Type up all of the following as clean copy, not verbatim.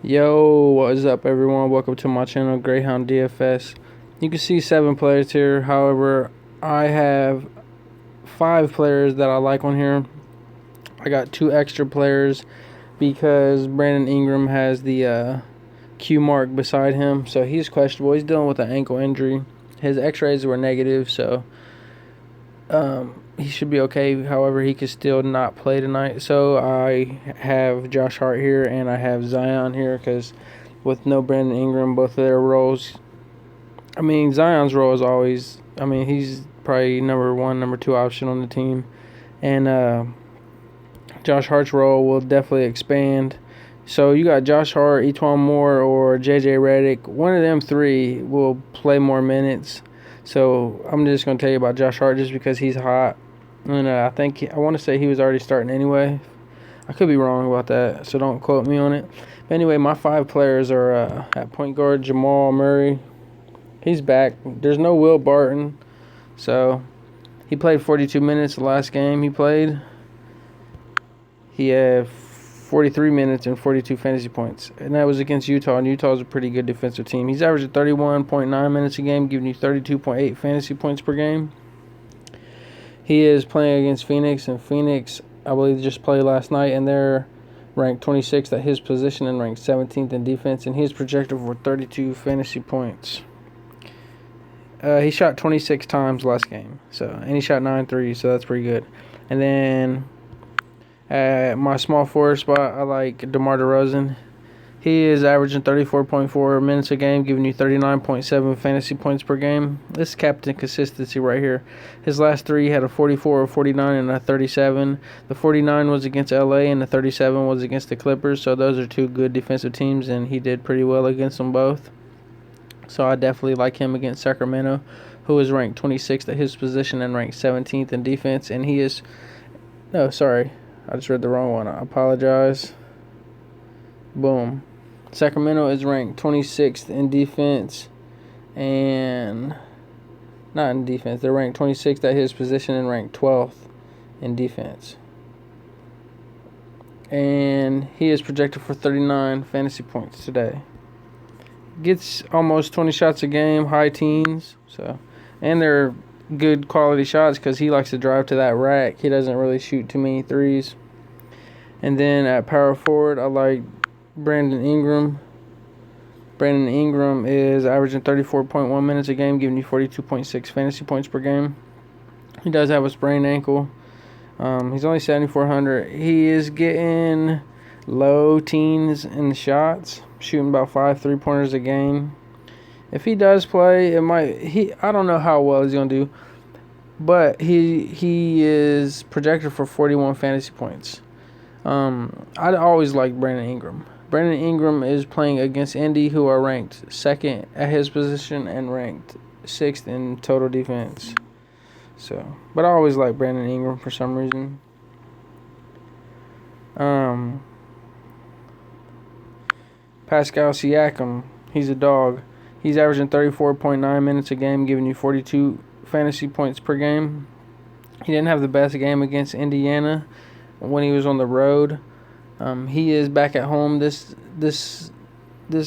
Yo, what is up, everyone? Welcome to my channel, Greyhound DFS. You can see 7 players here. However, I have 5 players that I like on here. I got 2 extra players because Brandon Ingram has the Q mark beside him, so he's questionable. He's dealing with an ankle injury. His X-rays were negative, so he should be okay. However, he could still not play tonight. So I have Josh Hart here and I have Zion here because with no Brandon Ingram, both of their roles. Zion's role is always. He's probably number 1, number 2 option on the team, and Josh Hart's role will definitely expand. So you got Josh Hart, Etwan Moore, or J.J. Redick. One of them 3 will play more minutes. So I'm just going to tell you about Josh Hart just because he's hot. And I want to say he was already starting anyway. I could be wrong about that, so don't quote me on it. But anyway, my 5 players are at point guard, Jamal Murray. He's back. There's no Will Barton. So he played 42 minutes the last game he played. He had 43 minutes and 42 fantasy points. And that was against Utah, and Utah's a pretty good defensive team. He's averaging 31.9 minutes a game, giving you 32.8 fantasy points per game. He is playing against Phoenix, and Phoenix, I believe, just played last night, and they're ranked 26th at his position and ranked 17th in defense, and he's projected for 32 fantasy points. He shot 26 times last game, and he shot 9 threes, so that's pretty good. And then at my small forward spot, I like DeMar DeRozan. He is averaging 34.4 minutes a game, giving you 39.7 fantasy points per game. This is captain consistency right here. His last 3 had a 44, a 49, and a 37. The 49 was against LA, and the 37 was against the Clippers. So those are 2 good defensive teams, and he did pretty well against them both. So I definitely like him against Sacramento, who is ranked 26th at his position and ranked 17th in defense. And he is... No, sorry. I just read the wrong one. I apologize. Boom. Sacramento is ranked 26th in defense and not in defense. They're ranked 26th at his position and ranked 12th in defense. And he is projected for 39 fantasy points today. Gets almost 20 shots a game, high teens. And they're good quality shots because he likes to drive to that rack. He doesn't really shoot too many threes. And then at power forward, I like Brandon Ingram. Brandon Ingram is averaging 34.1 minutes a game, giving you 42.6 fantasy points per game. He does have a sprained ankle. He's only 7,400. He is getting low teens in the shots, shooting about 5 3-pointers a game. If he does play, I don't know how well he's going to do, but he is projected for 41 fantasy points. I always like Brandon Ingram. Brandon Ingram is playing against Indy, who are ranked 2nd at his position and ranked 6th in total defense. But I always like Brandon Ingram for some reason. Pascal Siakam, he's a dog. He's averaging 34.9 minutes a game, giving you 42 fantasy points per game. He didn't have the best game against Indiana when he was on the road. He is back at home this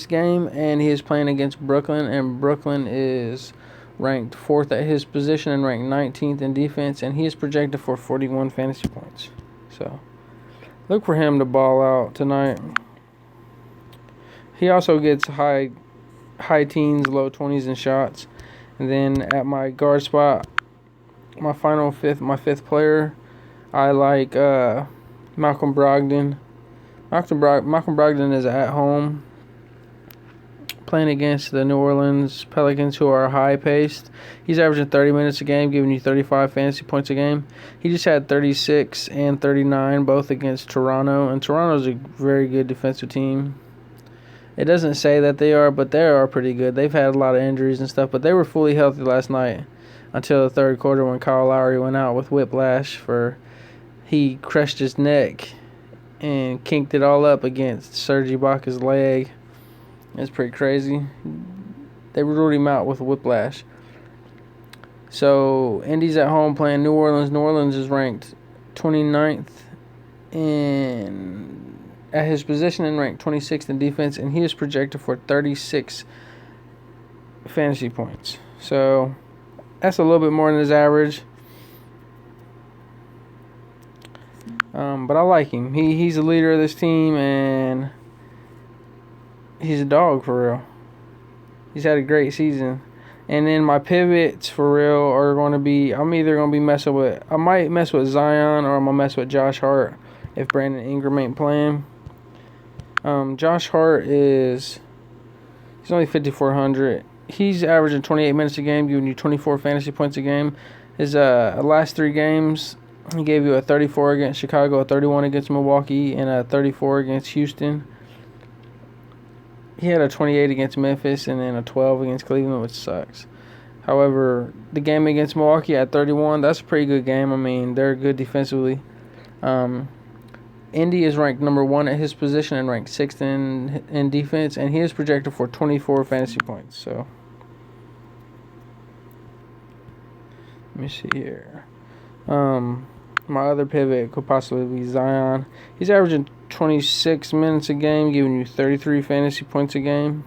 game, and he is playing against Brooklyn, and Brooklyn is ranked 4th at his position and ranked 19th in defense, and he is projected for 41 fantasy points. So look for him to ball out tonight. He also gets high teens, low 20s in shots. And then at my guard spot, my 5th player, I like Malcolm Brogdon. Malcolm Brogdon is at home playing against the New Orleans Pelicans, who are high-paced. He's averaging 30 minutes a game, giving you 35 fantasy points a game. He just had 36 and 39, both against Toronto, and Toronto's a very good defensive team. It doesn't say that they are, but they are pretty good. They've had a lot of injuries and stuff, but they were fully healthy last night until the 3rd quarter when Kyle Lowry went out with whiplash he crushed his neck and kinked it all up against Serge Ibaka's leg. It's pretty crazy. They ruled him out with whiplash. So, Indy's at home playing New Orleans. New Orleans is ranked 29th in at his position and ranked 26th in defense, and he is projected for 36 fantasy points. So that's a little bit more than his average. But I like him. He's the leader of this team, and he's a dog for real. He's had a great season. And then my pivots for real are going to be, I might mess with Zion, or I'm going to mess with Josh Hart if Brandon Ingram ain't playing. Josh Hart he's only 5,400. He's averaging 28 minutes a game, giving you 24 fantasy points a game. His last 3 games, he gave you a 34 against Chicago, a 31 against Milwaukee, and a 34 against Houston. He had a 28 against Memphis and then a 12 against Cleveland, which sucks. However, the game against Milwaukee at 31, that's a pretty good game. I mean, they're good defensively. Indy is ranked number 1 at his position and ranked 6th in defense, and he is projected for 24 fantasy points. So, let me see here. My other pivot could possibly be Zion. He's averaging 26 minutes a game, giving you 33 fantasy points a game.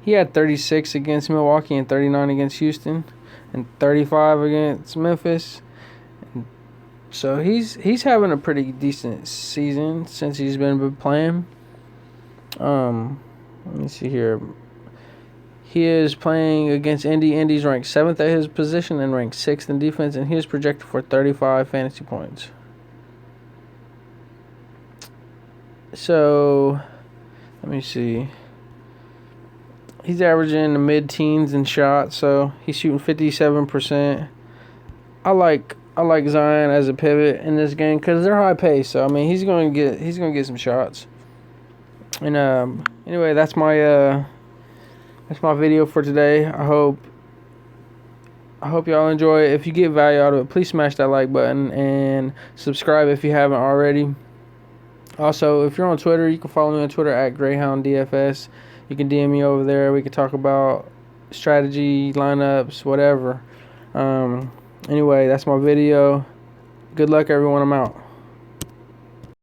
He had 36 against Milwaukee and 39 against Houston and 35 against Memphis. So he's having a pretty decent season since he's been playing. Let me see here. He is playing against Indy. Indy's ranked 7th at his position and ranked 6th in defense, and he is projected for 35 fantasy points. So, let me see. He's averaging in the mid-teens in shots, so he's shooting 57%. I like Zion as a pivot in this game because they're high pace. So I mean, he's going to get some shots. And anyway, that's my video for today. I hope y'all enjoy it. If you get value out of it, please smash that like button and subscribe if you haven't already. Also, if you're on Twitter, you can follow me on Twitter at Greyhound DFS. You can DM me over there. We can talk about strategy, lineups, whatever. Anyway, that's my video. Good luck, everyone. I'm out.